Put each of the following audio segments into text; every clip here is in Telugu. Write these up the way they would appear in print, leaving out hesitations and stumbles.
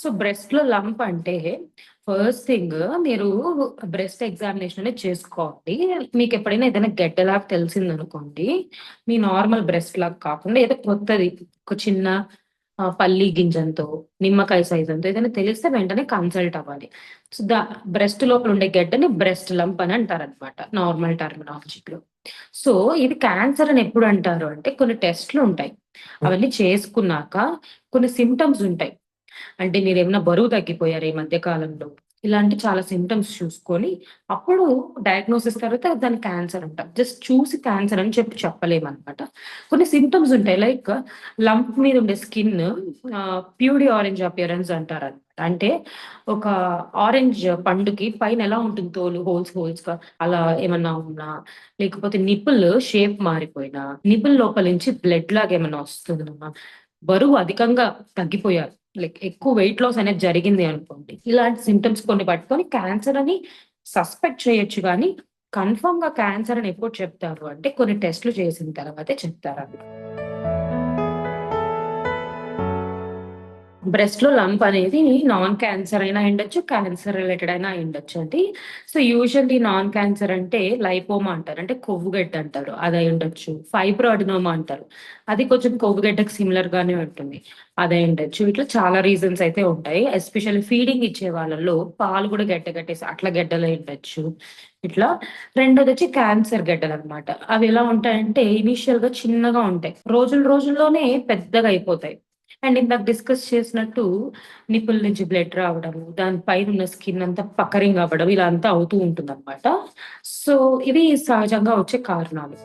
సో బ్రెస్ట్ లో లంప్ అంటే ఫస్ట్ థింగ్ మీరు బ్రెస్ట్ ఎగ్జామినేషన్ అనేది చేసుకోవాలి. మీకు ఎప్పుడైనా ఏదైనా గడ్డలాగా తెలిసింది అనుకోండి, మీ నార్మల్ బ్రెస్ట్ లాగా కాకుండా ఏదో కొత్తది, ఒక చిన్న పల్లి గింజంతో, నిమ్మకాయ సైజ్ అంతో ఏదైనా తెలిస్తే వెంటనే కన్సల్ట్ అవ్వాలి. సో బ్రెస్ట్ లోపల ఉండే గడ్డని బ్రెస్ట్ లంప్ అని అంటారు అనమాట, నార్మల్ టర్మినాలజీలో. సో ఇది క్యాన్సర్ అని ఎప్పుడు అంటారు అంటే, కొన్ని టెస్ట్లు ఉంటాయి, అవన్నీ చేసుకున్నాక కొన్ని సిమ్టమ్స్ ఉంటాయి. అంటే మీరేమన్నా బరువు తగ్గిపోయారు ఈ మధ్య కాలంలో, ఇలాంటి చాలా సిమ్టమ్స్ చూసుకొని అప్పుడు డయాగ్నోసిస్ తర్వాత దాని క్యాన్సర్ అంటాం. జస్ట్ చూసి క్యాన్సర్ అని చెప్పలేమన్నమాట. కొన్ని సిమ్టమ్స్ ఉంటాయి, లైక్ లంప్ మీద ఉండే స్కిన్ ప్యూడి ఆరెంజ్ అపియరెన్స్ అంటారు అనమాట. అంటే ఒక ఆరెంజ్ పండుకి పైన ఎలా ఉంటుంది తోలు, హోల్స్ హోల్స్ గా అలా ఏమన్నా ఉన్నా, లేకపోతే నిపుల్ షేప్ మారిపోయినా, నిపుల్ లోపల నుంచి బ్లడ్ లాగా ఏమన్నా వస్తుందన్నా, బరువు అధికంగా తగ్గిపోయారు, లైక్ ఎక్కువ వెయిట్ లాస్ అనేది జరిగింది అనుకోండి, ఇలాంటి సిమ్టమ్స్ కొన్ని పట్టుకొని క్యాన్సర్ అని సస్పెక్ట్ చేయొచ్చు. కానీ కన్ఫర్మ్ గా క్యాన్సర్ అని ఎప్పుడు చెప్తారు అంటే, కొన్ని టెస్ట్లు చేసిన తర్వాతే చెప్తారు. బ్రెస్ట్ లో లంప్ అనేది నాన్ క్యాన్సర్ అయినా ఉండొచ్చు, క్యాన్సర్ రిలేటెడ్ అయినా ఉండొచ్చు అండి. సో యూజువల్లీ నాన్ క్యాన్సర్ అంటే లైపోమా అంటారు, అంటే కొవ్వుగడ్డ అంటారు, అది అయి ఉండొచ్చు. ఫైబ్రోఅడినోమా అంటారు, అది కొంచెం కొవ్వుగడ్డకు సిమిలర్ గానే ఉంటుంది, అదే ఉండొచ్చు. ఇట్లా చాలా రీజన్స్ అయితే ఉంటాయి. ఎస్పెషల్లీ ఫీడింగ్ ఇచ్చే వాళ్ళలో పాలు కూడా గడ్డ కట్టేసి అట్లా గడ్డలు ఉండొచ్చు. ఇట్లా రెండోది వచ్చి క్యాన్సర్ గడ్డలు అనమాట. అవి ఎలా ఉంటాయంటే ఇనీషియల్ గా చిన్నగా ఉంటాయి, రోజుల్లోనే పెద్దగా అయిపోతాయి. అండ్ ఇందాక డిస్కస్ చేసినట్టు నిపుల్ నుంచి బ్లడ్ రావడం, దాని పైన ఉన్న స్కిన్ అంతా పకరింగ్ అవ్వడం, ఇలా అంతా అవుతూ ఉంటుంది అనమాట. సో ఇవి సహజంగా వచ్చే కారణాలు.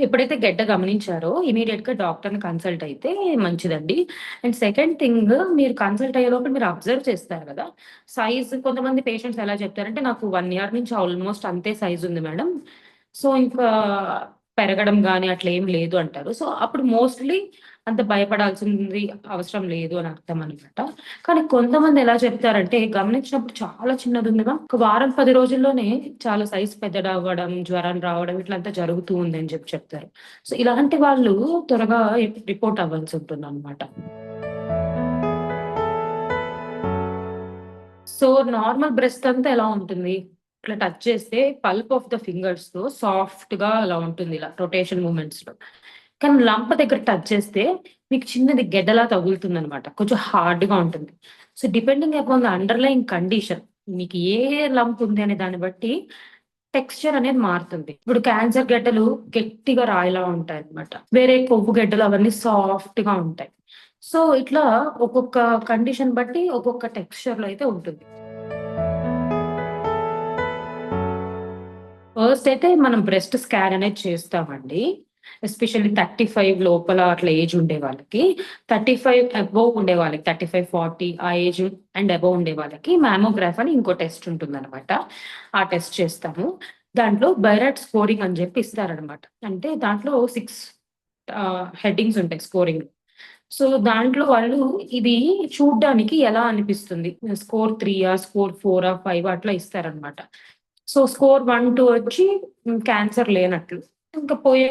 ఎప్పుడైతే గెడ్డ గమనించారో ఇమీడియట్ గా డాక్టర్ ని కన్సల్ట్ అయితే మంచిదండి. అండ్ సెకండ్ థింగ్, మీరు కన్సల్ట్ అయ్యే లోపల మీరు అబ్జర్వ్ చేస్తారు కదా సైజ్. కొంతమంది పేషెంట్స్ ఎలా చెప్తారంటే, నాకు 1 year నుంచి ఆల్మోస్ట్ అంతే సైజ్ ఉంది మేడం, సో ఇంకా పెరగడం గానీ అట్లా ఏం లేదు అంటారు. సో అప్పుడు మోస్ట్లీ అంత భయపడాల్సింది అవసరం లేదు అని అర్థం అనమాట. కానీ కొంతమంది ఎలా చెప్తారంటే, గమనించినప్పుడు చాలా చిన్నది ఉందిగా, ఒక వారం 10 రోజుల్లోనే చాలా సైజ్ పెద్దదవ్వడం, జ్వరం రావడం ఇట్లంతా జరుగుతూ ఉంది అని చెప్తారు. సో ఇలాంటి వాళ్ళు త్వరగా రిపోర్ట్ అవ్వాల్సి ఉంటుంది అనమాట. సో నార్మల్ బ్రెస్ట్ అంతా ఎలా ఉంటుంది, ఇట్లా టచ్ చేస్తే పల్ప్ ఆఫ్ ద ఫింగర్స్ తో సాఫ్ట్ గా అలా ఉంటుంది, ఇలా రొటేషన్ మూమెంట్స్ లో. కానీ లంప దగ్గర టచ్ చేస్తే మీకు చిన్నది గెడ్డలా తగులుతుంది అనమాట, కొంచెం హార్డ్ గా ఉంటుంది. So depending upon the underline condition, మీకు ఏ లంప్ ఉంది అనే దాన్ని బట్టి టెక్స్చర్ అనేది మారుతుంది. ఇప్పుడు క్యాన్సర్ గడ్డలు గట్టిగా రాయిలా ఉంటాయి అనమాట, వేరే కొవ్వు గడ్డలు అవన్నీ సాఫ్ట్ గా ఉంటాయి. సో ఇట్లా ఒక్కొక్క కండిషన్ బట్టి ఒక్కొక్క టెక్స్చర్ లో అయితే ఉంటుంది. ఫస్ట్ అయితే మనం బ్రెస్ట్ స్కాన్ అనేది చేస్తామండి. ఎస్పెషల్లీ 35 లోపల అట్లా ఏజ్ ఉండే వాళ్ళకి, 35 అబోవ్ ఉండే వాళ్ళకి, 35-40 ఆ ఏజ్ అండ్ అబోవ్ ఉండే వాళ్ళకి మ్యామోగ్రాఫ్ అని ఇంకో టెస్ట్ ఉంటుందన్నమాట. ఆ టెస్ట్ చేస్తాము. దాంట్లో బైరాట్ స్కోరింగ్ అని చెప్పి ఇస్తారనమాట. అంటే దాంట్లో 6 హెడ్డింగ్స్ ఉంటాయి స్కోరింగ్. సో దాంట్లో వాళ్ళు ఇది చూడ్డానికి ఎలా అనిపిస్తుంది, స్కోర్ 3 స్కోర్ 4 5 అట్లా ఇస్తారనమాట. సో స్కోర్ 1-2 వచ్చి క్యాన్సర్ లేనట్లు, ఇంకా పోయే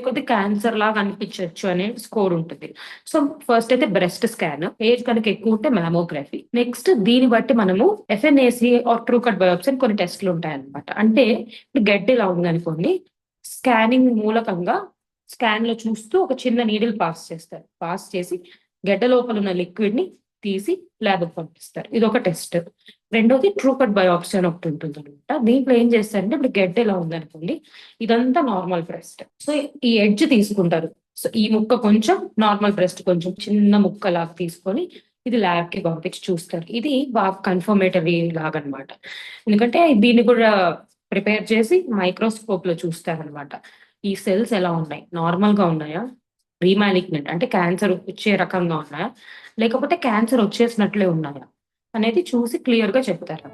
కొద్ది క్యాన్సర్ లాగా అనిపించవచ్చు అనే స్కోర్ ఉంటుంది. సో ఫస్ట్ అయితే బ్రెస్ట్ స్కాన్, ఏజ్ కనుక ఎక్కువ ఉంటే మ్యామోగ్రఫీ. నెక్స్ట్ దీన్ని బట్టి మనము FNAC or true cut biopsy అని కొన్ని టెస్ట్లు ఉంటాయి అనమాట. అంటే ఇప్పుడు గడ్డ ఇలా ఉందనుకోండి, స్కానింగ్ మూలకంగా స్కాన్ లో చూస్తూ ఒక చిన్న నీడిల్ పాస్ చేస్తారు, పాస్ చేసి గడ్డ లోపల ఉన్న లిక్విడ్ ని తీసి ల్యాబ్ పంపిస్తారు. ఇది ఒక టెస్ట్. రెండోది ట్రూ కట్ బయోప్సీ అని ఒకటి ఉంటుంది అనమాట. దీంట్లో ఏం చేస్తారంటే, ఇప్పుడు గడ్డ ఎలా ఉందనుకోండి, ఇదంతా నార్మల్ బ్రెస్ట్, సో ఈ ఎడ్జ్ తీసుకుంటారు. సో ఈ ముక్క కొంచెం, నార్మల్ బ్రెస్ట్ కొంచెం చిన్న ముక్క లాగా తీసుకొని ఇది ల్యాబ్ కి పంపించి చూస్తారు. ఇది బాగా కన్ఫర్మేటరీ లాగా అనమాట. ఎందుకంటే దీన్ని కూడా ప్రిపేర్ చేసి మైక్రోస్కోప్ లో చూస్తారనమాట. ఈ సెల్స్ ఎలా ఉన్నాయి, నార్మల్ గా ఉన్నాయా, రీమాలిగ్నెంట్ అంటే క్యాన్సర్ వచ్చే రకంగా ఉన్నాయా, లేకపోతే క్యాన్సర్ వచ్చేసినట్లే ఉన్నాయా అనేది చూసి క్లియర్ గా చెప్తారు.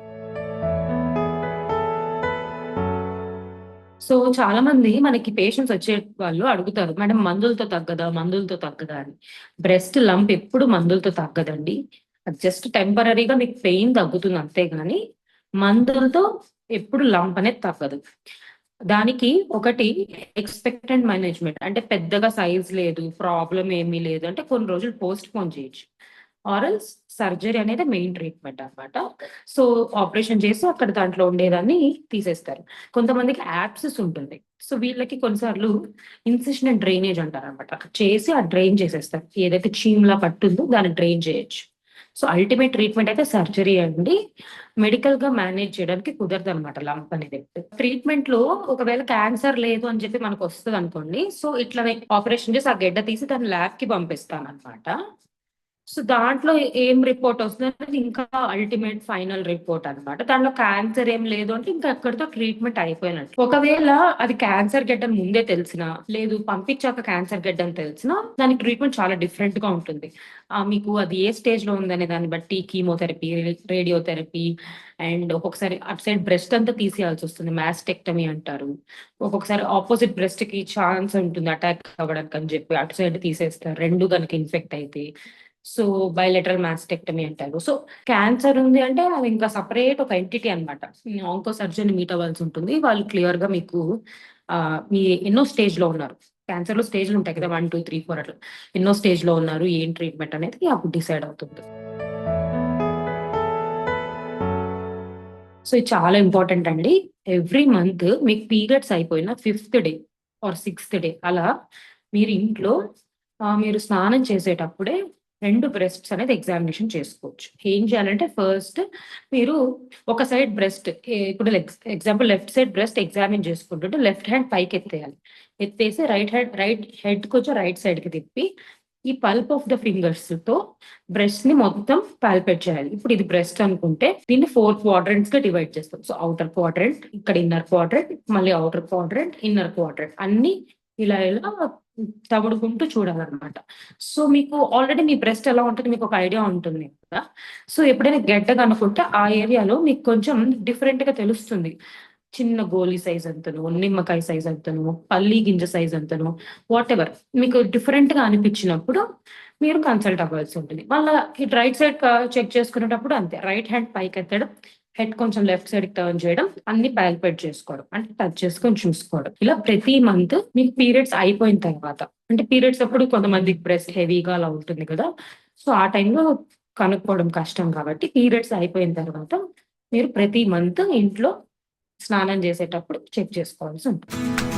సో చాలా మంది మనకి పేషెంట్స్ వచ్చే వాళ్ళు అడుగుతారు, మేడం మందులతో తగ్గదా, మందులతో తగ్గదా అని. బ్రెస్ట్ లంప్ ఎప్పుడు మందులతో తగ్గదండి, అది జస్ట్ టెంపరీగా మీకు పెయిన్ తగ్గుతుంది అంతేగాని మందులతో ఎప్పుడు లంప్ అనేది తగ్గదు. దానికి ఒకటి ఎక్స్‌పెక్టెడ్ మేనేజ్‌మెంట్. అంటే పెద్దగా సైజ్ లేదు, ప్రాబ్లమ్ ఏమీ లేదు అంటే కొన్ని రోజులు పోస్ట్‌పోన్ చేయొచ్చు. ఆర్ ఎల్స్ సర్జరీ అనేది మెయిన్ ట్రీట్మెంట్ అన్నమాట. సో, ఆపరేషన్ చేసి అక్కడ దాంట్లో ఉండేదాన్ని తీసేస్తారు. కొంతమందికి యాబ్సెస్ ఉంటుంది. సో, వీళ్ళకి కొన్నిసార్లు ఇన్సిషన్ అండ్ డ్రైనేజ్ అంటారన్నమాట. చేసి ఆ డ్రైన్ చేసేస్తారు. ఏదైతే చీమ్‌లా పట్టుందో దాన్ని డ్రైన్ చేయొచ్చు. సో, అల్టిమేట్ ట్రీట్మెంట్ అయితే సర్జరీ అండి. మెడికల్‌గా మేనేజ్ చేయడానికి కుదరదనమాట లంప్ అనేది. ట్రీట్మెంట్‌లో ఒకవేళ క్యాన్సర్ లేదు అని చెప్పి మనకొస్తదనుకోండి. సో, ఇట్లనే ఆపరేషన్ చేసి ఆ గెడ్డ తీసి దాన్ని ల్యాబ్‌కి పంపిస్తాననమాట. సో, దాంట్లో ఏం రిపోర్ట్ వస్తుందనేది ఇంకా అల్టిమేట్ ఫైనల్ రిపోర్ట్ అన్నమాట. దాంట్లో క్యాన్సర్ ఏం లేదు అంటే ఇంకా అక్కడితో ట్రీట్మెంట్ అయిపోయినట్టు. ఒకవేళ అది క్యాన్సర్ గెడ్డని ముందే తెలిసినా, లేదు పంపించాక క్యాన్సర్ గెడ్డని తెలిసినా దానికి ట్రీట్మెంట్ చాలా డిఫరెంట్‌గా ఉంటుంది. మీకు అది ఏ స్టేజ్‌లో ఉందనే దాన్ని బట్టి కీమోథెరపీ, రేడియోథెరపీ అండ్ ఒక్కొక్కసారి అటు సైడ్ బ్రెస్ట్ అంతా తీసేయాల్సొస్తుంది. మాస్టెక్టమీ అంటారు. ఒక్కొక్కసారి ఆపోజిట్ బ్రెస్ట్‌కి ఛాన్స్ ఉంటుంది అటాక్ అవ్వడానికి అని చెప్పి అటు సైడ్ తీసేస్తారు. 2 గనుక ఇన్ఫెక్ట్ అయితే. సో, బైలేటరల్ మాస్టెక్టమీ అంటారు. సో, క్యాన్సర్ ఉంది అంటే అది ఇంకా సెపరేట్ ఒక ఎంటిటీ అన్నమాట. ఆంకో సర్జన్ మీట్ అవ్వాల్సి ఉంటుంది. వాళ్ళు క్లియర్‌గా మీకు మీ ఎన్నో స్టేజ్‌లో ఉన్నారు. క్యాన్సర్‌లో స్టేజ్‌లు ఉంటాయి కదా! 1, 2, 3, 4 అట్లా. ఎన్నో స్టేజ్‌లో ఉన్నారు, ఏం ట్రీట్మెంట్ అనేది అప్పుడు డిసైడ్ అవుతుంది. సో, ఇది చాలా ఇంపార్టెంట్ అండి. ఎవ్రీ మంత్ మీకు పీరియడ్స్ అయిపోయిన fifth day or sixth day అలా మీరు ఇంట్లో మీరు స్నానం చేసేటప్పుడే 2 బ్రెస్ట్స్ అనేది ఎగ్జామినేషన్ చేసుకోవచ్చు. ఏం చేయాలంటే ఫస్ట్ మీరు ఒక సైడ్ బ్రెస్ట్ ఇప్పుడు example left side breast examine చేసుకుంటుంటే లెఫ్ట్ హ్యాండ్ పైకెత్తేయాలి. ఎత్తేసి రైట్ హెడ్ కొంచెం రైట్ సైడ్‌కి తిప్పి ఈ పల్ప్ ఆఫ్ ద ఫింగర్స్‌తో బ్రెస్ట్‌ని మొత్తం పాల్పేట్ చేయాలి. ఇప్పుడు ఇది బ్రెస్ట్ అనుకుంటే దీన్ని 4 క్వాడ్రంట్స్‌గా డివైడ్ చేస్తాం. సో, ఔటర్ క్వాడ్రంట్, ఇక్కడ ఇన్నర్ క్వాడ్రంట్, మళ్ళీ ఔటర్ క్వాడ్రంట్, ఇన్నర్ క్వాడ్రంట్ అన్నీ ఇలా తగుడుకుంటూ చూడాలన్నమాట. సో, మీకు ఆల్రెడీ మీ బ్రెస్ట్ ఎలా ఉంటది మీకొక ఐడియా ఉంటుంది కదా! సో, ఎప్పుడైనా గెడ్డ కనుక్కుంటే ఆ ఏరియాలో మీకు కొంచెం డిఫరెంట్‌గా తెలుస్తుంది. చిన్న గోలీ సైజ్ ఎంతనో, నిమ్మకాయ సైజ్ ఎంతనో, పల్లి గింజ సైజ్ ఎంతనో వాటెవర్ మీకు డిఫరెంట్‌గా అనిపించినప్పుడు మీరు కన్సల్ట్ అవ్వాల్సి ఉంటుంది. మళ్ళా ఇటు రైట్ సైడ్ చెక్ చేసుకునేటప్పుడు అంతే. రైట్ హ్యాండ్ పైకెత్తడం, హెడ్ కొంచెం లెఫ్ట్ సైడ్‌కి టర్న్ చేయడం, అన్ని పాల్పేట్ చేసుకోవడం. అంటే టచ్ చేసుకొని చూసుకోవడం. ఇలా ప్రతి మంత్ మీకు పీరియడ్స్ అయిపోయిన తర్వాత అంటే పీరియడ్స్ అప్పుడు కొంతమందికి బ్రెస్ట్ హెవీగా అలా ఉంటుంది కదా! సో, ఆ టైంలో కనుక్కోవడం కష్టం కాబట్టి పీరియడ్స్ అయిపోయిన తర్వాత మీరు ప్రతి మంత్ ఇంట్లో స్నానం చేసేటప్పుడు చెక్ చేసుకోవాల్సి ఉంటుంది.